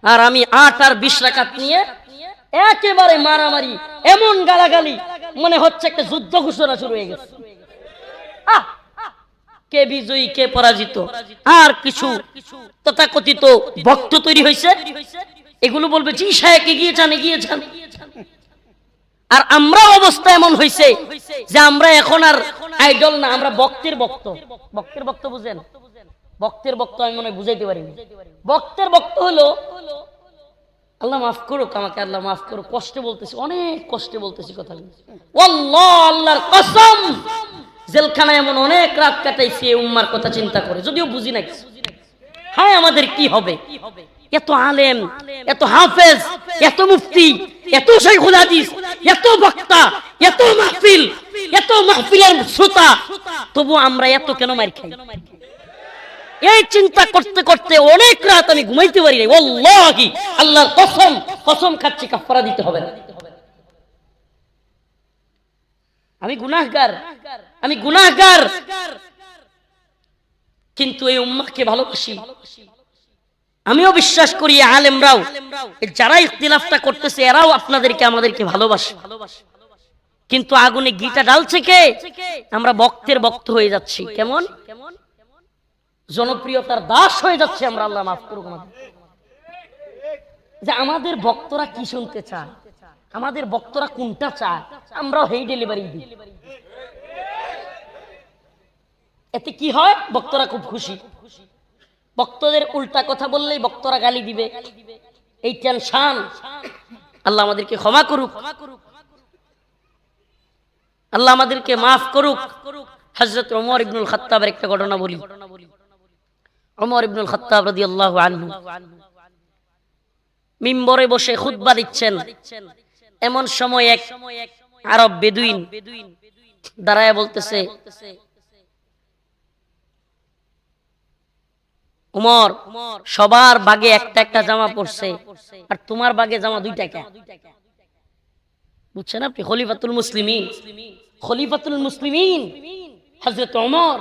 আর আমি 8 আর 20 রাকাত নিয়ে একেবারে মারামারি, এমন গালাগালি, মনে হচ্ছে একটা যুদ্ধ ঘোষণা শুরু হয়ে গেছে। কে বিজয়ী কে পরাজিত, আর কিছু তথাকথিত ভক্ত তৈরি হয়েছে, এগুলো বলবে জি শায়েখ এগিয়ে যান। আর আমরা অবস্থা এমন হয়েছে যে আমরা এখন আর আইডল না, আমরা ভক্তের ভক্ত। ভক্তের ভক্ত বুঝেন? ভক্তের ভক্ত আমি মনে হয় বুঝাইতে পারিনি। ভক্তের ভক্ত হলো, আল্লাহ মাফ করুক আমাকে, আল্লাহ মাফ করুক, কষ্টে বলতেছি, অনেক কষ্টে বলতেছি কথা। আল্লাহ আল্লাহর কসম, জেলখানায় এমন অনেক রাত কাটাইছি এই উম্মার কথা চিন্তা করে, যদিও বুঝি না কিছু। হ্যাঁ, আমাদের কি হবে? এত আলেম, এত হাফেজ, এত মুফতি, এত শাইখুল হাদিস, এত বক্তা, এত মাহফিলের শ্রোতা, তবু আমরা এত কেন মার খাই? এই চিন্তা করতে করতে অনেক রাত আমি ঘুমাইতে পারি নাই। ওয়াল্লাহি, আল্লাহর কসম খাচ্ছি, কাফারা দিতে হবে না। আমি গুনাহগার, কিন্তু এই উম্মাহকে ভালোবাসি। আমিও বিশ্বাস করি আলেমরাও, যারা ইখতিলাফটা করতেছে এরাও আপনাদেরকে আমাদেরকে ভালোবাসে, কিন্তু আগুনে ঘিটা ঢালছে কে? আমরা ভক্তের ভক্ত হয়ে যাচ্ছি। কেমন জনপ্রিয়তার দাস হয়ে যাচ্ছে আমরা। আল্লাহ মাফ করুক আমাদের। যে আমাদের ভক্তরা কি শুনতে চায়, আমাদের ভক্তরা কোনটা চায়, আমরাও হেই ডেলিভারি দিই। এতে কি হয়? ভক্তরা খুব খুশি। ভক্তদের উল্টা কথা বললেই ভক্তরা গালি দিবে, এই টেনশন। আল্লাহ আমাদেরকে ক্ষমা করুক, আল্লাহ আমাদেরকে মাফ করুক। হযরত ওমর ইবনুল খাত্তাবের একটা ঘটনা বলি। ওমর ইবনুল খাত্তাব রাদিয়াল্লাহু আনহু মিম্বরে বসে খুতবা দিচ্ছেন। এমন সময় এক আরব বেদুইন দাঁড়ায় বলতেছে, উমর, সবার ভাগে একটা একটা জামা পড়ছে, আর তোমার ভাগে জামা 2 টাকা। বুঝছেন আপনি? খলিফাতুল মুসলিমিন হযরত ওমর,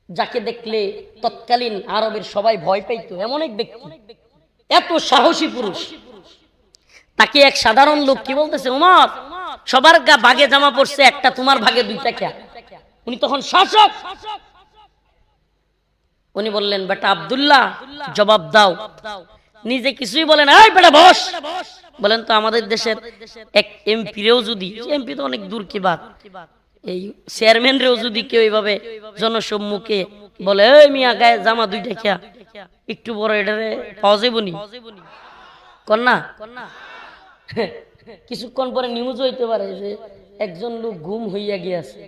যাকে দেখলে তৎকালীন আরবের সবাই ভয় পাইত, এমন এক ব্যক্তি, এত সাহসী পুরুষ। তাকে এক সাধারণ লোক কি বলতেছে, ওমর, সবার ভাগে জামা পড়ছে, একটা তোমার ভাগে 2 টাকা। উনি তখন শাসক। উনি বললেন, বেটা আব্দুল্লাহ, জবাব দাও। নিজে কিছুই বলেন, এই বেটা বস। বলেন তো আমাদের দেশের এক এমপিরেও যদি, এমপি তো অনেক দূর কি বাত, এই চেয়ারম্যানরেও যদি কেউ এইভাবে জনসম্মুখে বলে, এই মিয়া গায়ে জামা 2 টাকা, একটু বড় এটারে পাওয়া যাইব নি? কন্যা কিছুক্ষণ পরে নিউজ হইতে পারে যে একজন লোক গুম হইয়া গিয়েছে।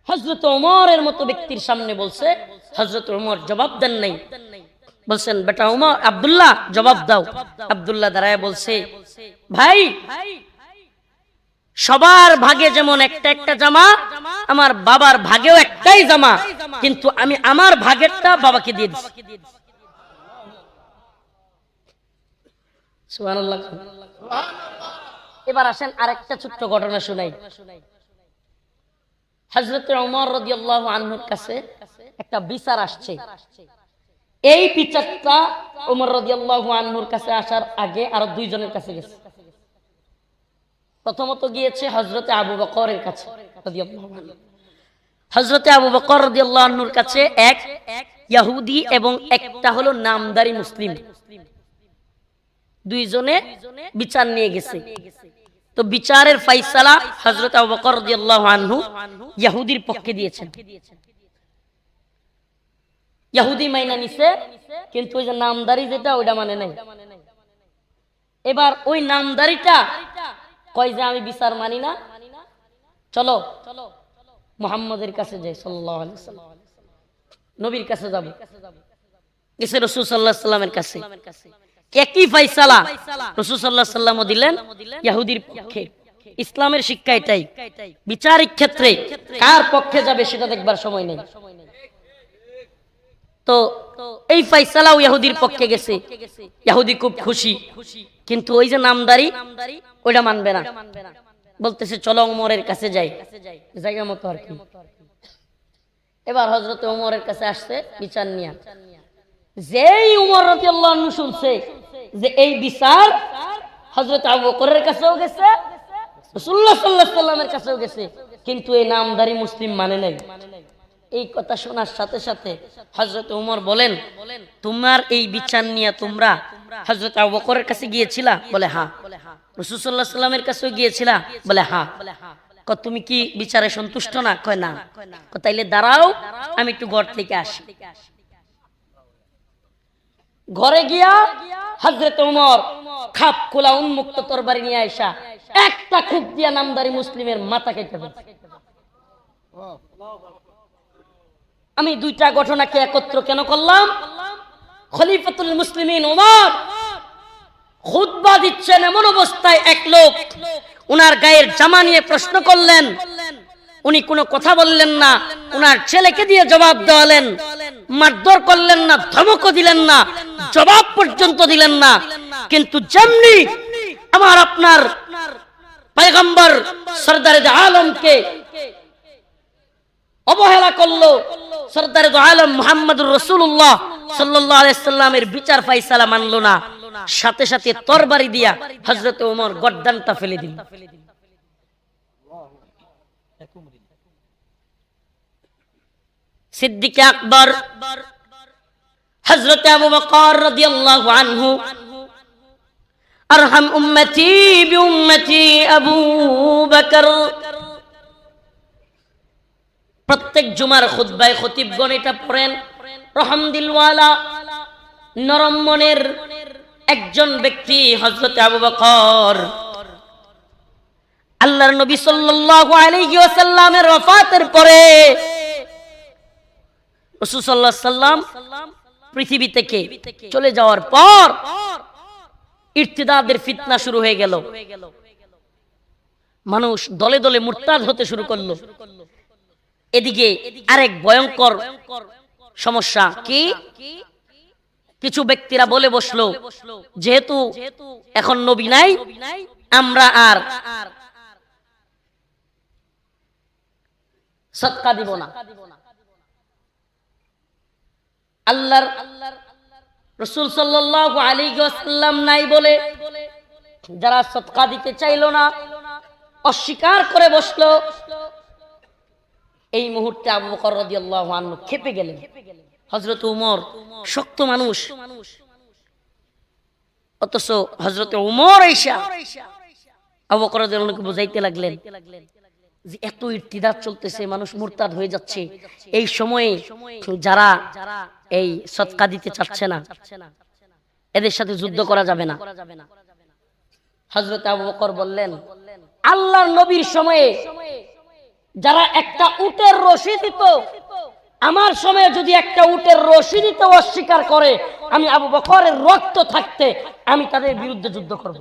হযরত ওমরের মতো ব্যক্তির সামনে বলছে, হযরত ওমর জবাব দেন নাই। বলছেন, বেটা ওমর, আব্দুল্লাহ জবাব দাও। আব্দুল্লাহ দাঁড়ায় বলছে, ভাই, সবার ভাগে যেমন একটা একটা জামা, আমার বাবার ভাগেও একটাই জামা, কিন্তু আমি আমার ভাগেরটা বাবাকে দিয়ে দিছি। সুবহানাল্লাহ। এবার আসেন আরেকটা ছোট্ট ঘটনা শুনাই। হযরত ওমর রাদিয়াল্লাহু আনহুর কাছে একটা বিচার আসছে। এই বিচারটা ওমর রাদিয়াল্লাহু আনহুর কাছে আসার আগে আরো 2 জনের কাছে গেছে। প্রথমত গিয়েছে হযরতে আবু বকরের কাছে রাদিয়াল্লাহু আনহু। হযরতে আবু বকর রাদিয়াল্লাহু আনহুর কাছে এক ইহুদি এবং একটা হলো নামদারি মুসলিম, 2 জনে বিচার নিয়ে গেছে। তো বিচারের ফয়সালা হযরত আবু বকর রাদিয়াল্লাহু আনহু ইহুদির পক্ষে দিয়েছেন। ইহুদি মাইনা নিছে, কিন্তু ওই যে নামদারি যেটা ওইটা মানে নাই। এবার ওই নামদারিটা কয় যে আমি বিচার মানি না, চলো মুহাম্মাদের কাছে যাই, সাল্লাল্লাহু আলাইহি ওয়াসাল্লাম, নবীর কাছে যাব। গেছে রাসূল সাল্লাল্লাহু আলাইহি ওয়াসাল্লামের কাছে। একই ফয়সালা রাসূল সাল্লাল্লাহু আলাইহি ওয়াসাল্লামও দিলেন ইহুদির পক্ষে। ইসলামের শিক্ষা এটাই, বিচারিক ক্ষেত্রে কার পক্ষে যাবে সেটা দেখবার সময় নেই। তো এই ফয়সালাও ইহুদির পক্ষে গেছে। ইহুদি খুব খুশি, কিন্তু ওই যে নামদারি ওইটা মানবে না। বলতেছে, চলো ওমরের কাছে যাই, জায়গা মতো আর কি। এবার হযরত ওমরের কাছে আসছে বিচার নিয়ে। যেই উমর রাদিয়াল্লাহু আনহু শুনছে যে এই বিচার হযরত আবু বকরের কাছেও গেছে, রাসূলুল্লাহ সাল্লাল্লাহু আলাইহি ওয়াসাল্লামের কাছেও গেছে, কিন্তু এই নামধারী মুসলিম মানে নাই। এই কথা শোনার সাথে সাথে হযরত উমর বলেন, তোমার এই বিচার নিয়ে তোমরা হযরত আবু বকরের কাছে গিয়েছিলা? বলে হ্যাঁ। রাসূল সাল্লাল্লাহু আলাইহি ওয়াসাল্লামের কাছেও গিয়েছিলা? বলে হ্যাঁ। তুমি কি বিচারে সন্তুষ্ট না? কয় না। তাইলে দাঁড়াও, আমি একটু ঘর থেকে আসি। ঘরে গিয়া হযরত উমর খাপ খোলা উন্মুক্ত তরবারি নিয়ে আইসা একটা খুব দিয়া নামদারি মুসলিমের মাথা কেটে ফেলছে। আমি দুইটা ঘটনাকে একত্র কেন করলাম? খলিফাতুল মুসলিমিন উমর খুতবা দিচ্ছেন, এমন অবস্থায় এক লোক উনার গায়ের জামা নিয়ে প্রশ্ন করলেন, উনি কোনো কথা বললেন না, উনার ছেলেকে দিয়ে জবাব দেওয়ালেন, মারধর করলেন না, ধমকও দিলেন না, জবাব পর্যন্ত দিলেন না। কিন্তু যেমনি আমার আপনার পয়গম্বর সরদারে আলমকে অবহেলা করলো, সরদারে আলম মুহাম্মদুর রাসূলুল্লাহ সাল্লাল্লাহু আলাইহি সাল্লামের বিচার ফায়সালা মানলো না, সাথে সাথে তরবারি দিয়া হযরত ওমর গর্দানটা ফেলে দিল। সিদ্দিক আকবর হযরত আবু বকর রাদিয়াল্লাহু আনহু, আরহাম উম্মতি বিউম্মতি আবু বকর, প্রত্যেক জুমার খুতবায় খতিবগণ এটা পড়েন। রহম দিলওয়ালা নরম মনের একজন ব্যক্তি হযরত আবু বকর। আল্লাহর নবী সাল্লাল্লাহু আলাইহি ওয়াসাল্লামের ওয়াফাতের পরে রাসূল সাল্লাল্লাহু আলাইহি সাল্লাম পৃথিবী থেকে চলে যাওয়ার পর ইরতিদাদের ফিতনা শুরু হয়ে গেল। মানুষ দলে দলে মুরতাদ হতে শুরু করলো। এদিকে আরেক ভয়ঙ্কর সমস্যা কি? কিছু ব্যক্তিরা বলে বসলো, যেহেতু এখন নবী নাই, আমরা আর সদকা দিব না। আল্লাহর রাসূল সাল্লাল্লাহু আলাইহি ওয়াসাল্লাম নাই বলে যারা সদকা দিতে চাইলো না, অস্বীকার করে বসলো, এই মুহূর্তে আবু বকর রাদিয়াল্লাহু আনহু ক্ষেপে গেলেন। হযরত উমর শক্ত মানুষ, অথচ হযরত উমর আয়েশা আবু বকর রাদিয়াল্লাহু আনহুকে বুঝাইতে লাগলেন যে এত ইরতিদাদ চলতেছে, মানুষ মুরতাদ হয়ে যাচ্ছে, এই সময়ে যারা এই সদকা দিতে চাচ্ছে না, এদের সাথে যুদ্ধ করা যাবে না। হযরত আবু বকর বললেন, আল্লাহর নবীর সময়ে যারা একটা উটের রশি দিত, আমার সময়ে যদি একটা উটের রশি দিতে অস্বীকার করে, আমি আবু বকরের রক্ত থাকতে আমি তাদের বিরুদ্ধে যুদ্ধ করব।